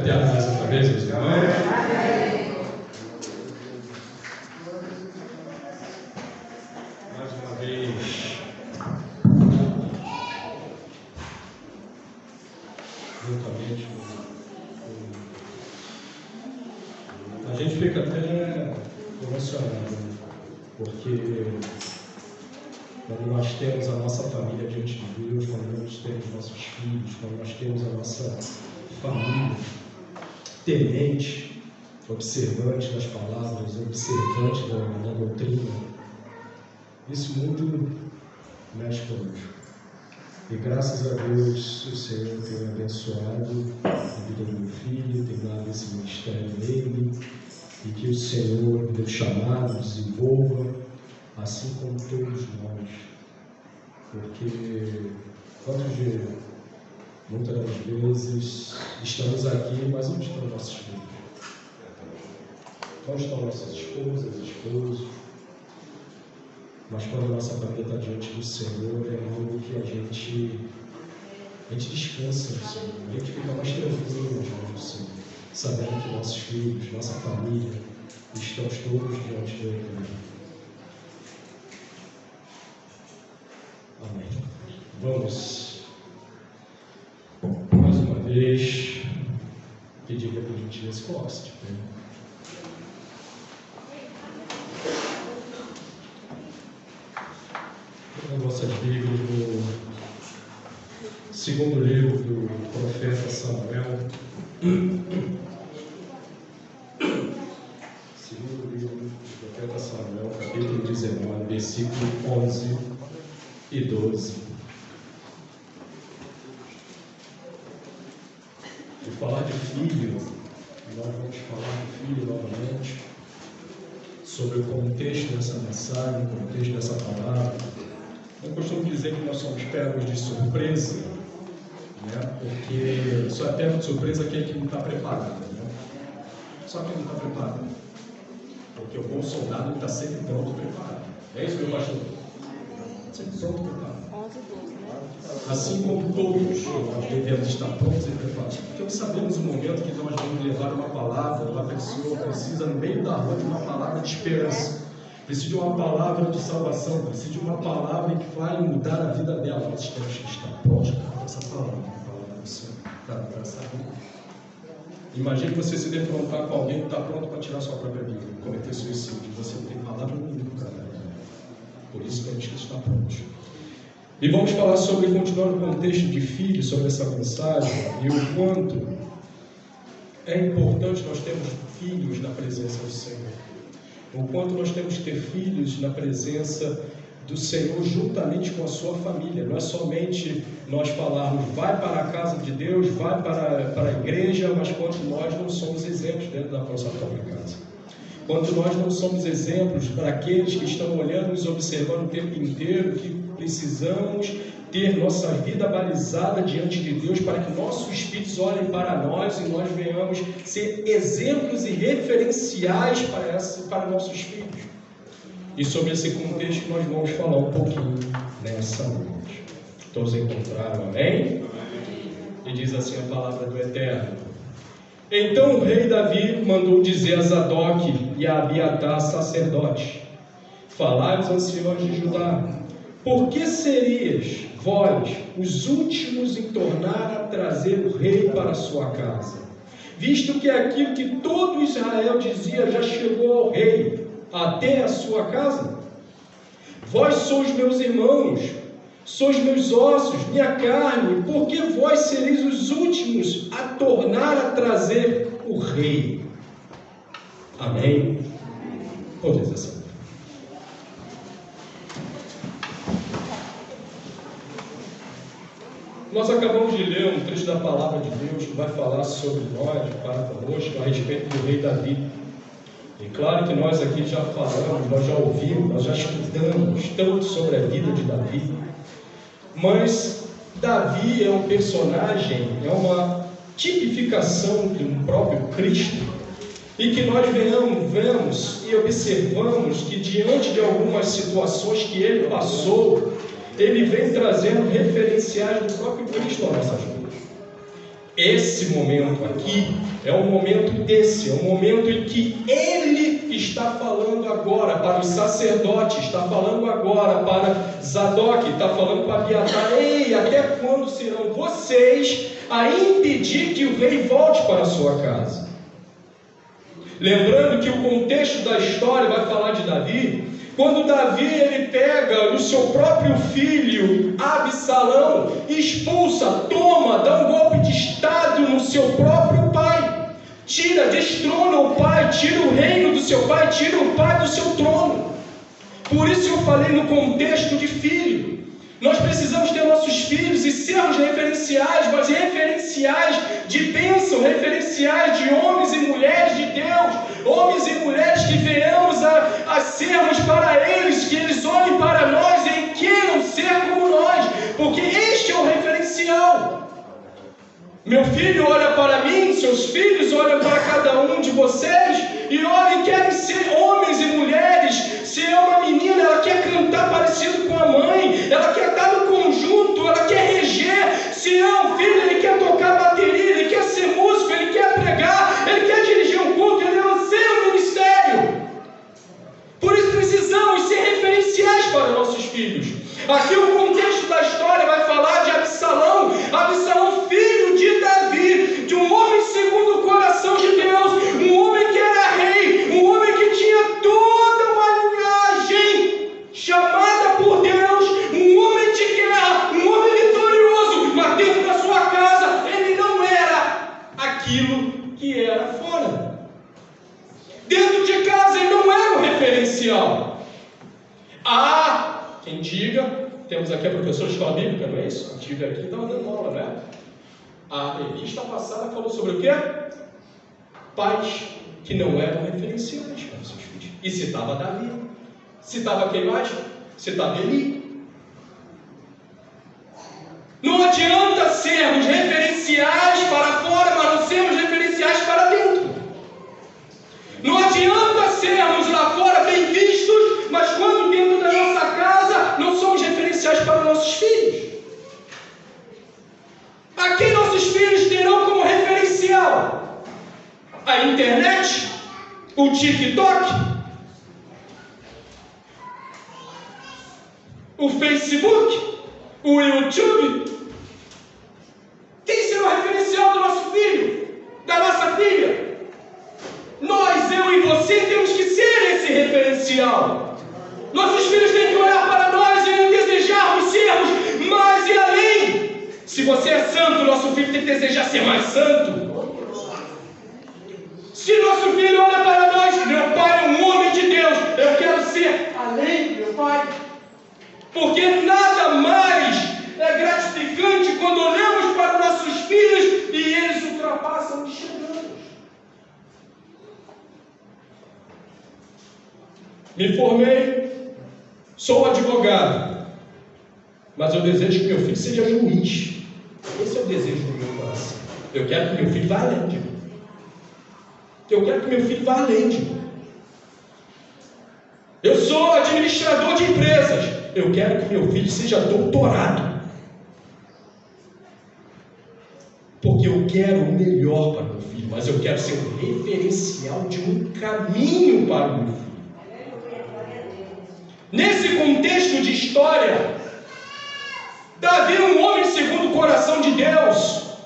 ter a mais outra vez, meus irmãos. Mais uma vez. Juntamente. A gente fica até emocionado, porque quando nós temos a nossa família diante de Deus, quando nós temos nossos filhos, quando nós temos a nossa família temente, observante das palavras, observante da doutrina, isso muito mexe conosco. E graças a Deus o Senhor tem abençoado a vida do meu filho, tem dado esse ministério nele, e que o Senhor, Deus chamado, desenvolva, assim como todos nós. Porque muitas das vezes estamos aqui, mas onde estão nossos filhos? Onde estão nossas esposas, esposos? Mas quando a nossa família está diante do Senhor, é algo que a gente descansa no Senhor, a gente fica mais tranquilo nas mãos do Senhor, sabendo que nossos filhos, nossa família, estamos todos diante do Eterno. Amém. Vamos, mais uma vez, pedir que a gentileza se coloque de pé. Nossas Bíblias no segundo livro do profeta Samuel. Segundo livro do profeta Samuel, capítulo 19, versículo 11 e 12. E falar de filho, nós vamos falar de filho novamente, sobre o contexto dessa mensagem, o contexto dessa palavra. Eu costumo dizer que nós somos pegos de surpresa, né? Porque só é pego de surpresa aquele que não está preparado, né? Só quem não está preparado. Porque o bom soldado está sempre pronto e preparado. É isso, meu pastor? Sempre pronto e preparado. 11 e 12, né? Assim como todos nós devemos estar prontos e preparados. Porque não sabemos o momento que nós vamos levar uma palavra, uma pessoa precisa, no meio da rua, de uma palavra de esperança. Precisa de uma palavra de salvação, precisa de uma palavra que vai mudar a vida dela. Nós temos que estar prontos para essa palavra, a palavra do Senhor, para essa vida. Imagine você se defrontar com alguém que está pronto para tirar sua própria vida, cometer suicídio. Você não tem palavra nenhuma para dar. Por isso temos que estar prontos. E vamos falar sobre, continuando o contexto de filhos, sobre essa mensagem, e o quanto é importante nós termos filhos na presença do Senhor. O quanto nós temos que ter filhos na presença do Senhor juntamente com a sua família. Não é somente nós falarmos, vai para a casa de Deus, vai para a igreja, mas quanto nós não somos exemplos dentro da nossa própria casa. Quanto nós não somos exemplos para aqueles que estão olhando, nos observando o tempo inteiro, que precisamos ter nossa vida balizada diante de Deus para que nossos espíritos olhem para nós e nós venhamos ser exemplos e referenciais para nossos filhos. E sobre esse contexto nós vamos falar um pouquinho nessa noite. Todos encontraram, amém? E diz assim a palavra do Eterno. Então o rei Davi mandou dizer a Zadok e a Abiatar, sacerdotes: falai aos anciões de Judá, por que serias vós os últimos em tornar a trazer o rei para a sua casa, visto que aquilo que todo Israel dizia já chegou ao rei, até a sua casa? Vós sois meus irmãos, sois meus ossos, minha carne, por que vós sereis os últimos a tornar a trazer o rei? Amém? Podeis assim. Nós acabamos de ler um trecho da palavra de Deus que vai falar sobre nós, para conosco, a respeito do rei Davi. E claro que nós aqui já falamos, nós já ouvimos, nós já estudamos tanto sobre a vida de Davi. Mas Davi é um personagem, é uma tipificação do próprio Cristo. E que nós vemos e observamos que diante de algumas situações que ele passou, ele vem trazendo referenciais do próprio Cristo a nossas vidas. Esse momento aqui é um momento desse, é um momento em que ele está falando agora para os sacerdotes, está falando agora para Zadok, está falando para Abiatar: ei, até quando serão vocês a impedir que o rei volte para a sua casa? Lembrando que o contexto da história vai falar de Davi. Quando Davi ele pega o seu próprio filho Absalão, expulsa, toma, dá um golpe de estado no seu próprio pai, tira, destrona o pai, tira o reino do seu pai, tira o pai do seu trono. Por isso eu falei no contexto de filho. Nós precisamos ter nossos filhos e sermos referenciais, mas referenciais de bênção, referenciais de homens e mulheres de Deus, homens e mulheres que venhamos a sermos para eles, que eles olhem para nós e queiram ser como nós, porque este é o referencial. Meu filho olha para mim, seus filhos olham para cada um de vocês e olhem, querem ser homens e mulheres. Se é uma menina, ela quer cantar parecido com a mãe, ela quer estar no conjunto, ela quer reger. Se é um filho, ele quer tocar bateria, ele quer ser músico, ele quer pregar, ele quer dirigir um culto, ele anseia um ministério. Por isso precisamos ser referenciais para nossos filhos. Aqui o contexto da história vai falar de Absalão, filho de Davi, de um homem segundo o coração de Deus, um homem que era rei, um homem que tinha toda uma linhagem chamada por Deus, um homem de guerra, um homem vitorioso, mas dentro da sua casa ele não era aquilo que era fora. Dentro de casa ele não era um referencial. Quem diga, temos aqui a professora de escola bíblica, não é isso? Quem diga aqui estava dando aula, não é? A revista passada falou sobre o quê? Pais que não eram referenciais para os seus filhos. E citava Davi. Citava quem mais? Citava Eli. Não adianta sermos referenciais para fora, mas não sermos referenciais para dentro. Não adianta sermos lá fora bem vistos, mas quando dentro da nossa casa não somos referenciais para nossos filhos. A quem nossos filhos terão como referencial? A internet? O TikTok? O Facebook? O YouTube? Quem será o referencial do nosso filho? Da nossa filha? Nós, eu e você, temos que ser esse referencial. Nossos filhos têm que olhar para nós e desejarmos sermos mais e além. Se você é santo, nosso filho tem que desejar ser mais santo. Se nosso filho olha para nós, meu pai é um homem de Deus, eu quero ser além, meu pai. Porque nada mais é gratificante quando olhamos para nossos filhos e eles ultrapassam os cheganos. Me formei, sou advogado, mas eu desejo que meu filho seja juiz. Esse é o desejo do meu coração. Eu quero que meu filho vá além de mim. Eu quero que meu filho vá além de mim. Eu sou administrador de empresas. Eu quero que meu filho seja doutorado. Porque eu quero o melhor para o meu filho, mas eu quero ser um referencial de um caminho para o meu filho. Nesse contexto de história, Davi, um homem segundo o coração de Deus,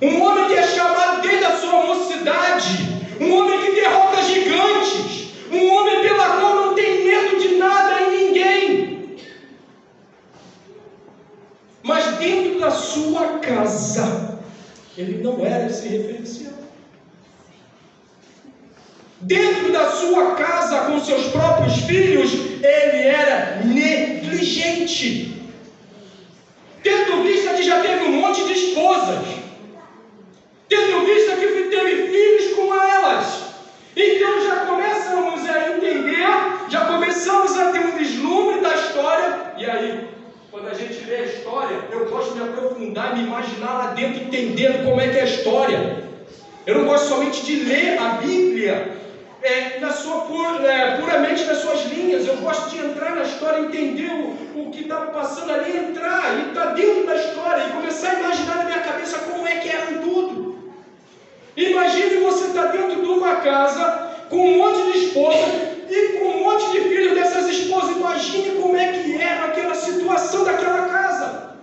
um homem que é chamado desde a sua mocidade, um homem que derrota gigantes, um homem pela qual não tem medo de nada e ninguém. Mas dentro da sua casa, ele não era esse referencial. Dentro da sua casa, com seus próprios filhos, ele era negligente. Tendo vista que já teve um monte de esposas, tendo vista que teve filhos com elas, então já começamos a entender, já começamos a ter um vislumbre da história. E aí, quando a gente lê a história, eu gosto de me aprofundar, me imaginar lá dentro, entendendo como é que é a história. Eu não gosto somente de ler a Bíblia puramente nas suas linhas. Eu gosto de entrar na história, entender o que está passando ali, entrar e estar dentro da história e começar a imaginar na minha cabeça como é que era tudo. Imagine você estar dentro de uma casa com um monte de esposa e com um monte de filhos dessas esposas. Imagine como é que era aquela situação daquela casa.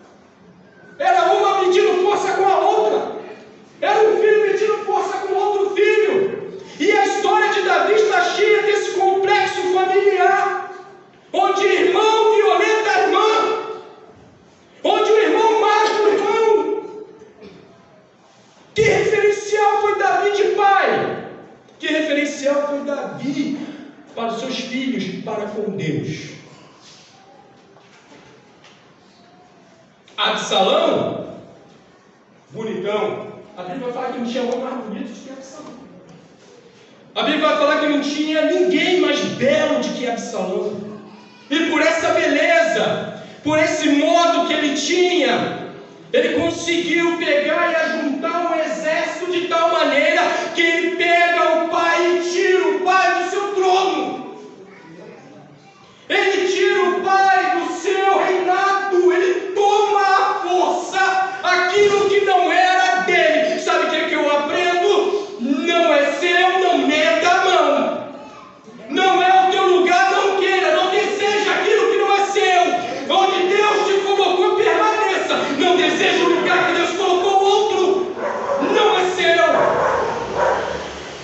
Era uma medindo força com a outra. Era um filho medindo força com outro filho. E a história de Davi está cheia desse complexo familiar, onde irmão violenta a irmã, onde o irmão mata o irmão. Que referencial foi Davi de pai? Que referencial foi Davi para os seus filhos, para com Deus? Absalão, bonitão. A Bíblia vai falar que não tinha homem mais bonito do que Absalão. A Bíblia vai falar que não tinha ninguém mais belo do que Absalão. E por essa beleza, por esse modo que ele tinha, ele conseguiu pegar e ajuntar um exército de tal maneira que ele pega o pai e tira o pai do seu trono. Ele tira o pai do seu reinado. Ele toma à força aquilo que não era dele. Sabe o que eu aprendo? Não é seu, não meta a mão. Não é o teu lugar, não queira, não deseja aquilo que não é seu. Onde Deus te colocou, permaneça. Não deseja o lugar que Deus colocou outro. Não é seu.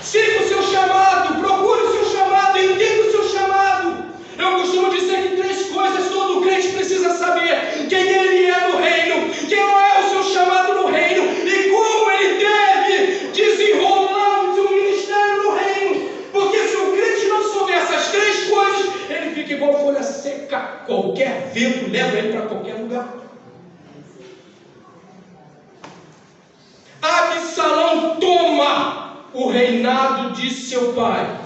Siga o seu chamado, procure o seu chamado, entenda o seu chamado. Eu costumo dizer que 3 coisas todo crente precisa saber: quem ele é no reino, quem é o seu chamado no reino e como ele deve desenrolar o seu ministério no reino. Porque se o crente não souber essas 3 coisas, ele fica igual folha seca. Qualquer vento leva ele para qualquer lugar. Absalão toma o reinado de seu pai.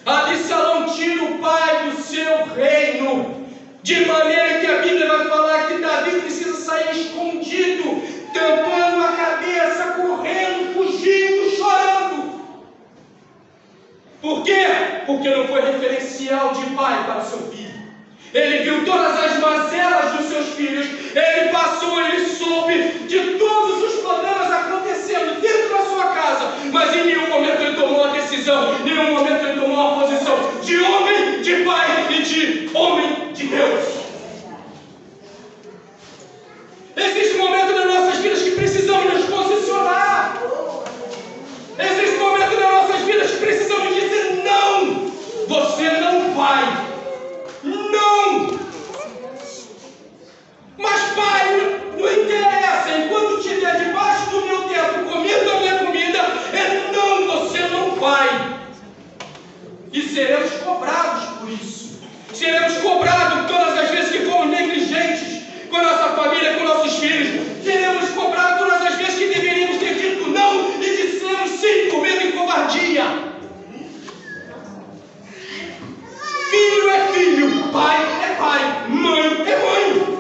Absalão tira o pai do seu reino, de maneira que a Bíblia vai falar que Davi precisa sair escondido, tampando a cabeça, correndo, fugindo, chorando. Por quê? Porque não foi referencial de pai para seu filho. Ele viu todas as mazelas dos seus filhos, ele passou, ele soube de todos os problemas acontecendo dentro da sua casa, mas em nenhum momento ele tomou a decisão, em nenhum momento ele tomou a posição de homem, de pai e de homem de Deus. Existe um momento nas nossas vidas que precisamos nos posicionar. Existe um momento nas nossas vidas que precisamos dizer: não, você não vai. Não! Mas pai, não interessa, enquanto estiver debaixo do meu teto, comendo a minha comida, é não, você não vai. E seremos cobrados por isso. Seremos cobrados todas as vezes que fomos negligentes com a nossa família, com nossos filhos. Seremos cobrados todas as vezes que deveríamos ter dito não e dissemos sim por medo e covardia. Filho é filho, pai é pai, mãe é mãe.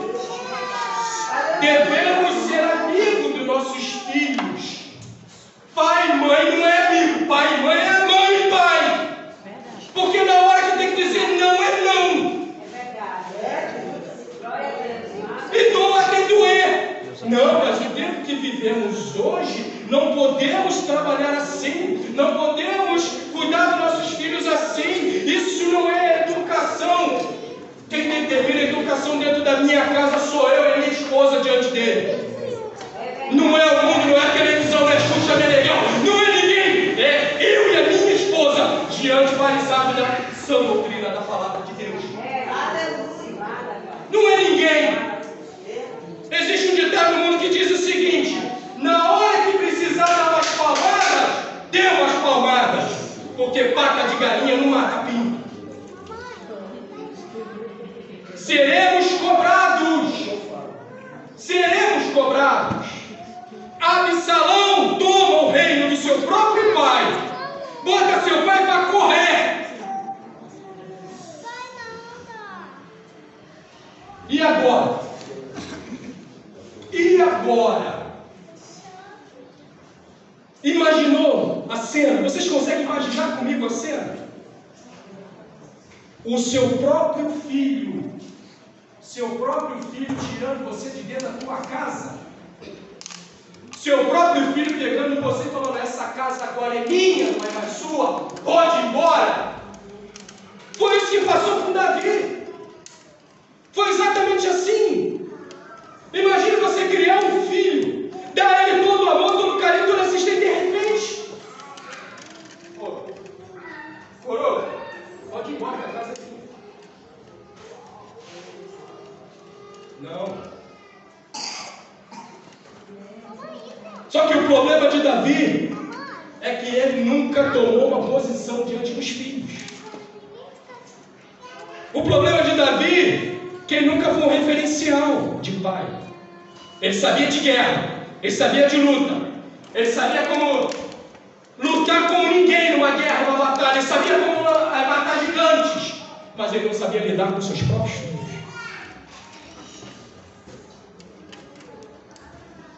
Devemos ser amigos dos nossos filhos. Pai e mãe não é amigo, pai e mãe é mãe e pai. Porque na hora que tem que dizer não é não. E dor até doer. Não, mas o tempo que vivemos hoje, não podemos trabalhar assim, não podemos cuidar dos nossos filhos assim. Isso não é educação. Quem determina a educação dentro da minha casa sou eu e a minha esposa diante dele. Não é o mundo, não é a televisão, não é Xuxa Meneghel, não é ninguém. É eu e a minha esposa diante balizado da sã doutrina da palavra de Deus. Não é ninguém. Existe um ditado no mundo que diz o seguinte: na hora que precisar dar umas palmadas, dê umas palmadas, porque pata de galinha não mata pinto. Seremos cobrados. Seremos cobrados. Absalão toma o reino do seu próprio pai, bota seu pai para correr. E agora? E agora? Imaginou a cena? Vocês conseguem imaginar comigo a cena? O seu próprio filho tirando você de dentro da tua casa, Seu próprio filho pegando em você e falando: essa casa agora é minha, não é mais sua, pode ir embora. Foi isso que passou com Davi. Foi exatamente assim. Imagine você criar um filho, dar a ele todo o amor, todo o carinho, toda a assistência, e de repente, coroa, pode ir embora, que a casa é minha. Não. Só que o problema de Davi é que ele nunca tomou uma posição diante dos filhos. O problema de Davi é que ele nunca foi um referencial de pai. Ele sabia de guerra, ele sabia de luta, ele sabia como lutar como ninguém numa guerra, numa batalha, ele sabia como matar gigantes, mas ele não sabia lidar com seus próprios filhos.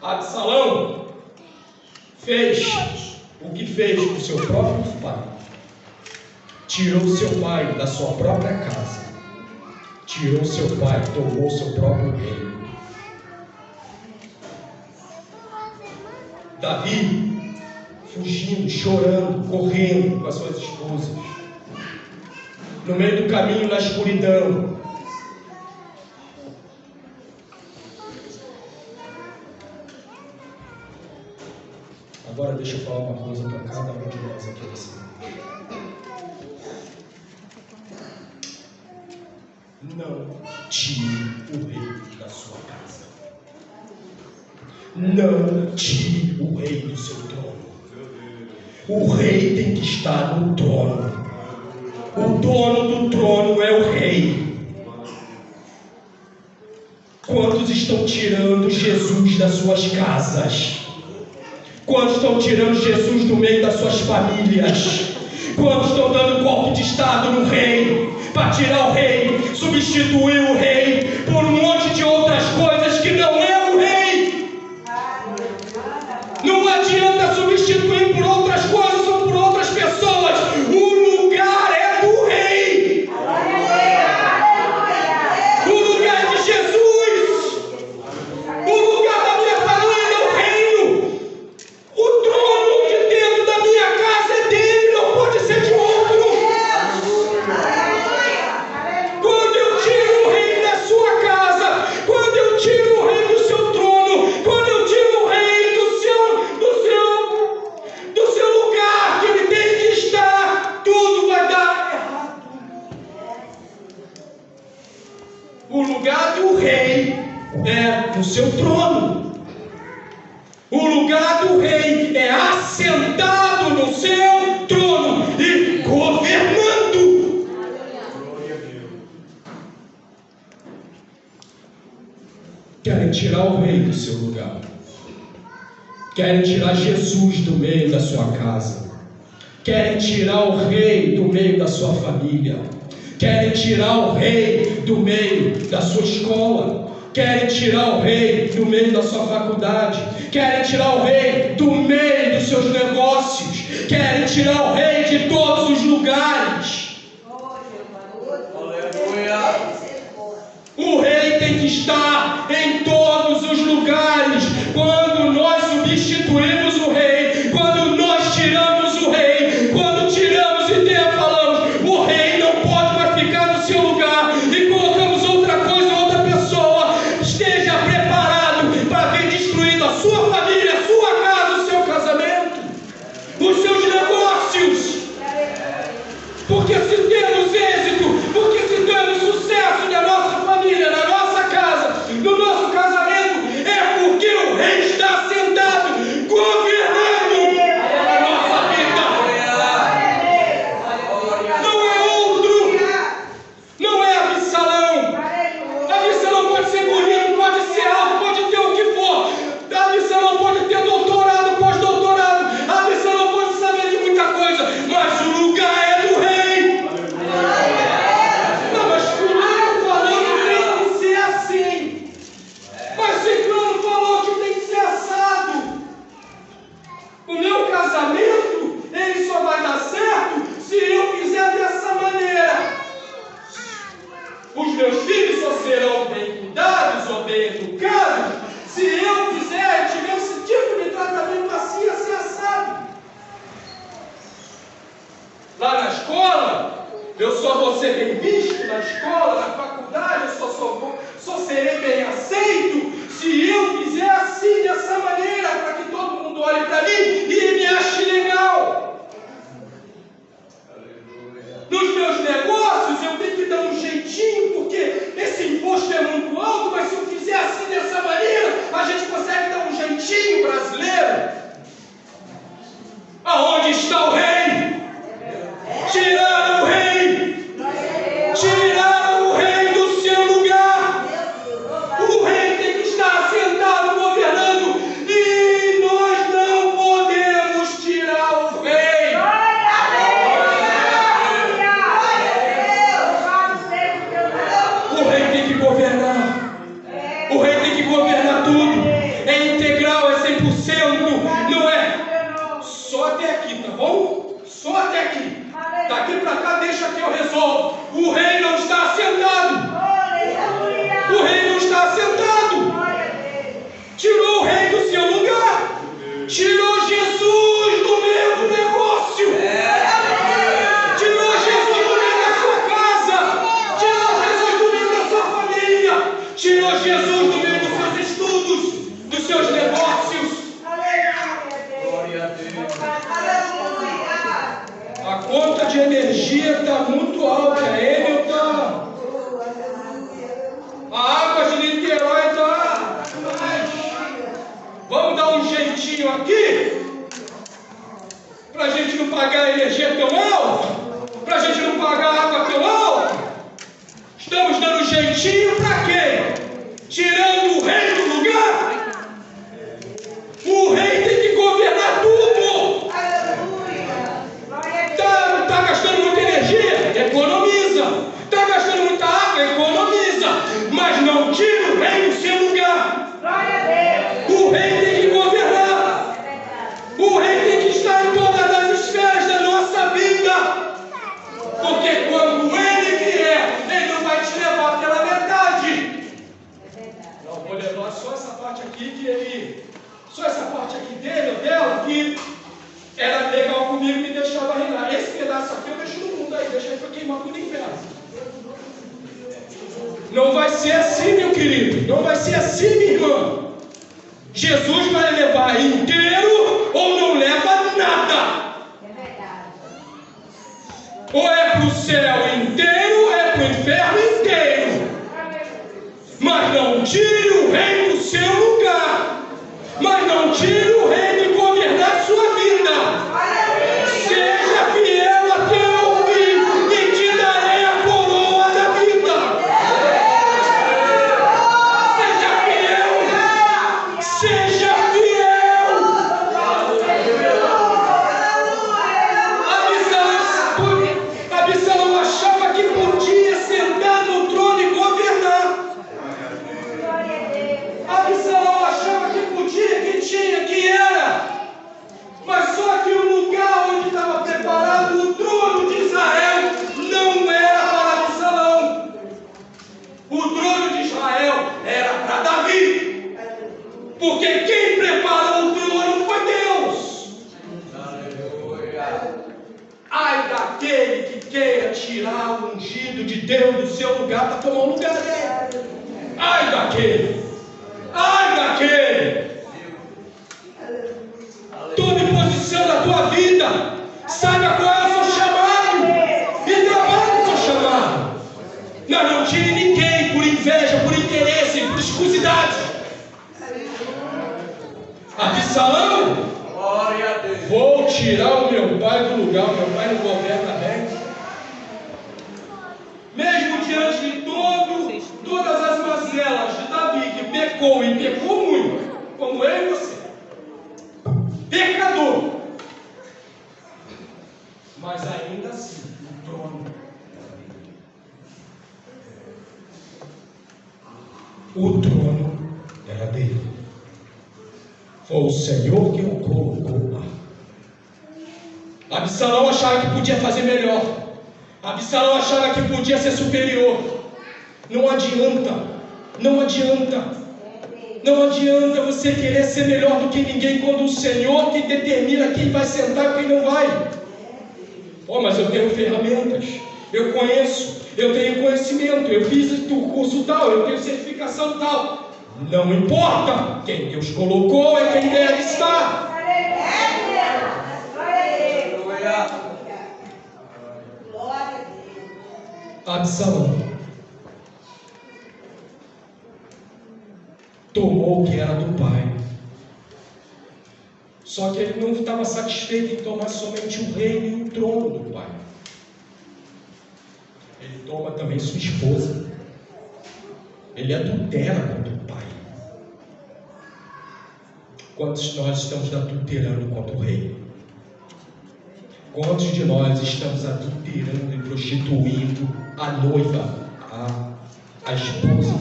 Absalão fez o que fez com seu próprio pai. Tirou seu pai da sua própria casa. Tirou seu pai, tomou seu próprio reino. Davi, fugindo, chorando, correndo com as suas esposas. No meio do caminho, na escuridão. Agora deixa eu falar uma coisa para cada um de nós aqui nesse momento. Não tire o rei da sua casa. Não tire o rei do seu trono. O rei tem que estar no trono. O dono do trono é o rei. Quantos estão tirando Jesus das suas casas? Quantos estão tirando Jesus do meio das suas famílias? Quantos estão dando golpe de estado no rei, para tirar o rei, substituir o rei por um monte de outras coisas que não é o rei? Não adianta substituir por outras coisas ou por outras pessoas. O lugar é do rei. O lugar é de Jesus. O lugar da minha família é o reino. O trono de dentro da minha casa é dele, não pode ser de outro. Quando eu tiro o rei da sua casa, quando eu tiro o rei do seu trono, quando eu tiro o rei do seu lugar que ele tem que estar, tudo vai dar errado. O lugar do rei é no seu trono. O lugar do rei é assentado no seu trono e governando. Querem tirar o rei do seu lugar. Querem tirar Jesus do meio da sua casa. Querem tirar o rei do meio da sua família. Querem tirar o rei do meio da sua escola. Querem tirar o rei do meio da sua faculdade. Querem tirar o rei do meio dos seus negócios. Querem tirar o rei de todos os lugares. O rei tem que estar em todos os lugares. Quando nós substituímos o rei, quando nós tiramos o rei, quando tiramos e falamos, o rei não pode mais ficar no seu lugar, e colocamos outra coisa, outra pessoa, esteja preparado para vir destruindo a sua família, a sua casa, o seu casamento, os seus negócios. Porque se temos êxito, porque se temos sucesso na nossa família, na nossa casa, no nosso casamento, é porque o rei está sentado, governando a nossa vida. escola, eu só vou ser bem visto na escola, na faculdade, eu só serei bem aceito se eu fizer assim, dessa maneira, para que todo mundo olhe para mim e me ache legal. Nos meus negócios eu tenho que dar um jeitinho, porque esse imposto é muito alto, mas se eu fizer assim, dessa maneira, a gente consegue dar um jeitinho brasileiro. Aonde está o rei? Tiraram o rei! Tiraram o rei do seu lugar! O rei tem que estar sentado governando e nós não podemos tirar o rei! O rei tem que governar! O rei tem que governar tudo! É integral, é 100%, não é só até aqui, tá bom? Só até aqui. Daqui para cá, deixa que eu resolvo. O rei não está assentado. O rei não está assentado. Tirou o rei do seu lugar. Tirou Jesus do meio do negócio. Tirou Jesus do meio da sua casa. Tirou Jesus do meio da sua família. Tirou Jesus do meio dos seus estudos, dos seus negócios. A conta de energia está muito alta, ele está. A água de Niterói está. Vamos dar um jeitinho aqui, para a gente não pagar a energia tão alta, para a gente não pagar a água tão alta. Estamos dando jeitinho para quê? Tirando o rei do lugar. O rei tem que governar tudo. Está gastando muita energia? Economiza. Está gastando muita água? Economiza. Mas não tira o rei do seu lugar. O rei tem que governar. O rei tem que estar em todas as esferas da nossa vida. Porque quando ele vier, ele não vai te levar pela metade. Não, vou levar só essa parte aqui que ele... Só essa parte aqui dele ou dela que era legal comigo e me deixava reinar. Esse pedaço aqui eu deixo no mundo aí, deixa ele para queimar tudo em inferno. Não vai ser assim, meu querido. Não vai ser assim, minha irmã. Jesus vai levar inteiro ou não leva nada. Ou é para o céu inteiro, ou é para o inferno inteiro. Mas não tire o rei do seu lugar. Mas não tire o rei de governar sua vida. Seja fiel até o fim e te darei a coroa da vida. Seja fiel. Seja fiel. Absalão achava que podia sentar no trono e governar. Absalão achava que podia, que tinha, que era. Mas só que o lugar onde estava preparado o trono de Israel não era para Absalão. O trono de Israel era para Davi. Porque quem preparou o trono foi Deus. Ai daquele que queira tirar o ungido de Deus do seu lugar para tomar o lugar dele. Ai daquele. Ai daquele. Tome posição na tua vida. Saiba qual é o seu chamado. E trabalhe com o seu chamado. Não tire ninguém por inveja, por interesse, por escusidade. Absalão, vou tirar o meu pai do lugar. O meu pai não governa bem. Mesmo diante de todas as mazelas de Davi, que pecou e pecou muito, como eu e você, pecador, mas ainda assim, o trono, era dele. Foi o Senhor que o colocou lá. Absalão achava que podia fazer melhor. Absalão achava que podia ser superior. Não adianta. Não adianta. Não adianta você querer ser melhor do que ninguém quando o Senhor que determina quem vai sentar e quem não vai. Oh, mas eu tenho ferramentas, eu conheço, eu tenho conhecimento, eu fiz o curso tal, eu tenho certificação tal. Não importa, quem Deus colocou é quem deve estar. Absalão tomou o que era do pai. Só que ele não estava satisfeito em tomar somente o reino e o trono do pai. Ele toma também sua esposa. Ele adultera contra o pai. Quantos de nós estamos adulterando contra o rei? Quantos de nós estamos adulterando e prostituindo a noiva, a esposa?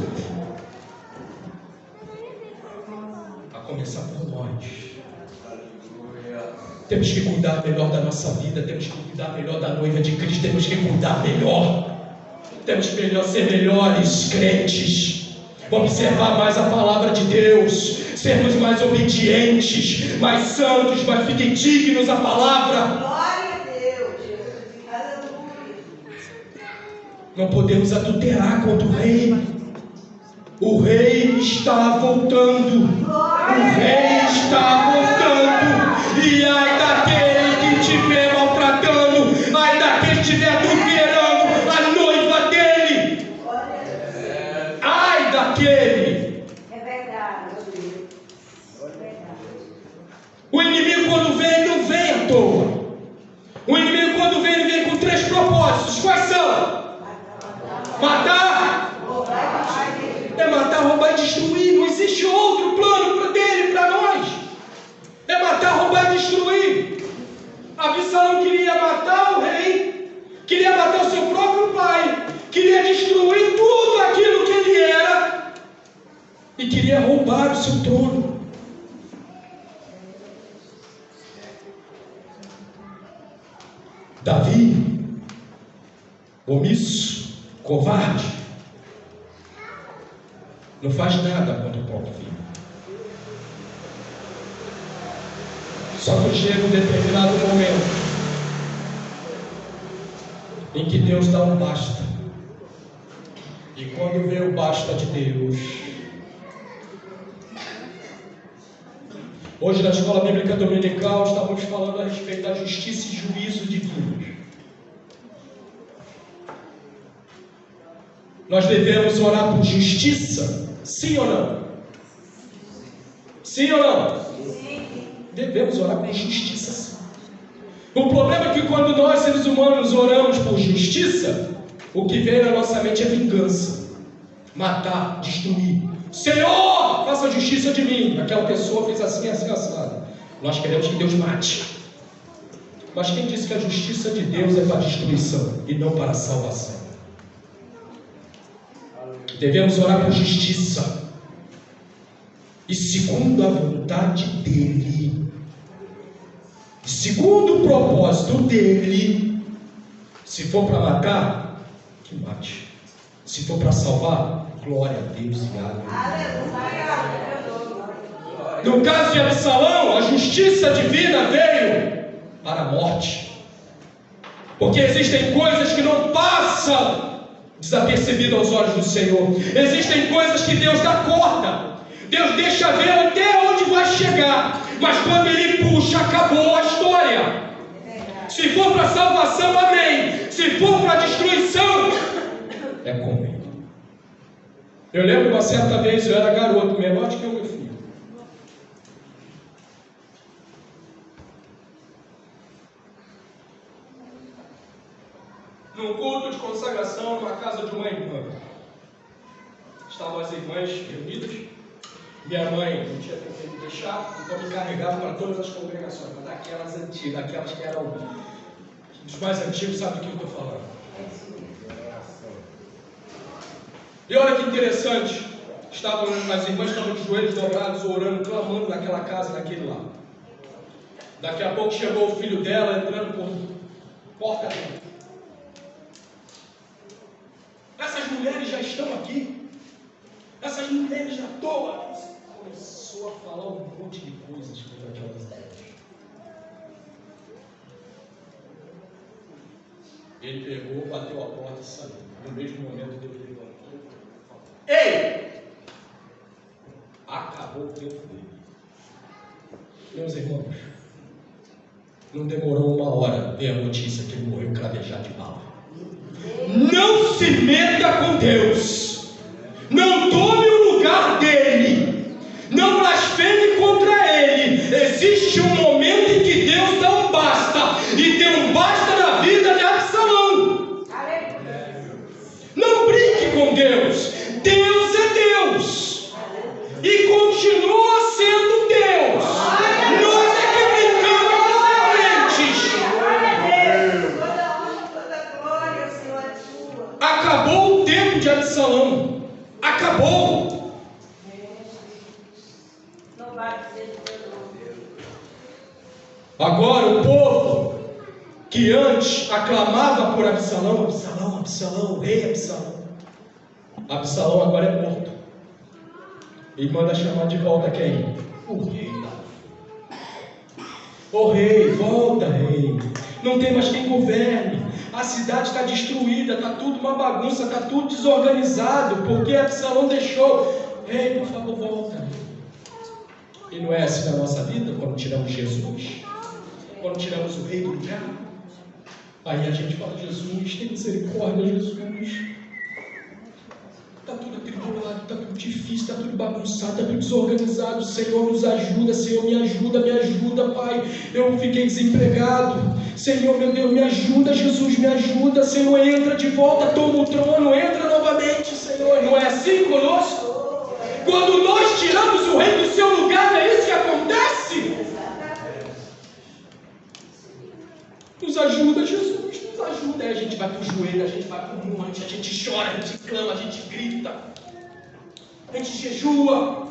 A começar por nós. Temos que cuidar melhor da nossa vida, temos que cuidar melhor da noiva de Cristo, temos que cuidar melhor. Temos que ser melhores crentes, observar mais a palavra de Deus, sermos mais obedientes, mais santos, mais fidedignos à palavra. Glória a Deus, Jesus, aleluia. Não podemos adulterar contra o rei. O rei está voltando. O rei está voltando. E ai daquele que estiver maltratando, ai daquele que estiver adulterando a noiva dele. Ai daquele. É verdade, meu Deus. É verdade. O inimigo, quando vem, ele não vem à toa. O inimigo, quando vem, ele vem com 3 propósitos. Quais são? Matar. É matar, roubar e destruir. Não existe outro plano dele para nós. É matar, roubar e destruir. Absalão queria matar o rei, queria matar o seu próprio pai, queria destruir tudo aquilo que ele era e queria roubar o seu trono. Davi, omisso, covarde, não faz nada contra o próprio filho. Só que chega um determinado momento em que Deus dá um basta. E quando vê o basta de Deus, hoje na escola bíblica dominical estávamos falando a respeito da justiça e juízo divinos. Nós devemos orar por justiça? Sim ou não? Sim ou não? Sim. Devemos orar por justiça, sim. O problema é que quando nós, seres humanos, oramos por justiça, o que vem na nossa mente é vingança. Matar, destruir. Senhor, faça justiça de mim. Aquela pessoa fez assim, assim, assado. Nós queremos que Deus mate. Mas quem disse que a justiça de Deus é para destruição e não para salvação? Devemos orar por justiça e segundo a vontade dele, segundo o propósito dele. Se for para matar, que mate. Se for para salvar, glória a Deus e aleluia. No caso de Absalão, a justiça divina veio para a morte, porque existem coisas que não passam desapercebido aos olhos do Senhor. Existem coisas que Deus dá corda, Deus deixa ver até onde vai chegar, mas quando Ele puxa, acabou a história. Se for para salvação, amém. Se for para destruição, é com Ele. Eu lembro uma certa vez, eu era garoto, menor do que o meu filho. Num culto de consagração numa casa de uma irmã. Estavam as irmãs reunidas. Minha mãe não tinha tempo de deixar, então me carregava para todas as congregações, mas daquelas antigas, aquelas que eram os mais antigos, sabe do que eu estou falando. E olha que interessante, as irmãs estavam de joelhos dobrados, orando, clamando naquela casa, naquele lá. Daqui a pouco chegou o filho dela, entrando por porta dentro. Essas mulheres já estão aqui. Essas mulheres já estão aqui. Começou a falar um monte de coisas por aquelas mulheres. Ele pegou, bateu a porta e saiu. No mesmo momento Deus levantou. Ei! Acabou o tempo dele. Meus irmãos, não demorou uma hora ver a notícia que ele morreu cravejado de bala. Não se meta com Deus. Não tome o lugar dele. Não blasfeme contra ele. Existe um momento em que Deus dá um basta. E tem um basta na vida de Absalão. Não brinque com Deus. Deus é Deus. E continua sendo Deus. Nós é que brincamos com serpentes. Acabou o tempo de Absalão. Acabou. Agora o povo que antes aclamava por Absalão, Absalão, Absalão, o rei Absalão. Absalão agora é morto. E manda chamar de volta quem? O rei. Ô rei, volta rei. Não tem mais quem governe. A cidade está destruída, está tudo uma bagunça, está tudo desorganizado, porque Absalão deixou. Rei, por favor, volta. E não é assim na nossa vida, quando tiramos Jesus? Quando tiramos o rei do lugar? Aí a gente fala, Jesus, tem misericórdia, Jesus. Está tudo atribulado, está tudo difícil, está tudo bagunçado, está tudo desorganizado. Senhor, nos ajuda, Senhor, me ajuda, Pai. Eu fiquei desempregado. Senhor, meu Deus, me ajuda, Jesus, me ajuda. Senhor, entra de volta, toma o trono, entra novamente, Senhor. Não é assim conosco? Quando nós tiramos o rei do seu lugar, não é isso que acontece? Nos ajuda, Jesus, nos ajuda. Aí a gente vai para o joelho, a gente vai para o monte, a gente chora, a gente clama, a gente grita, a gente jejua.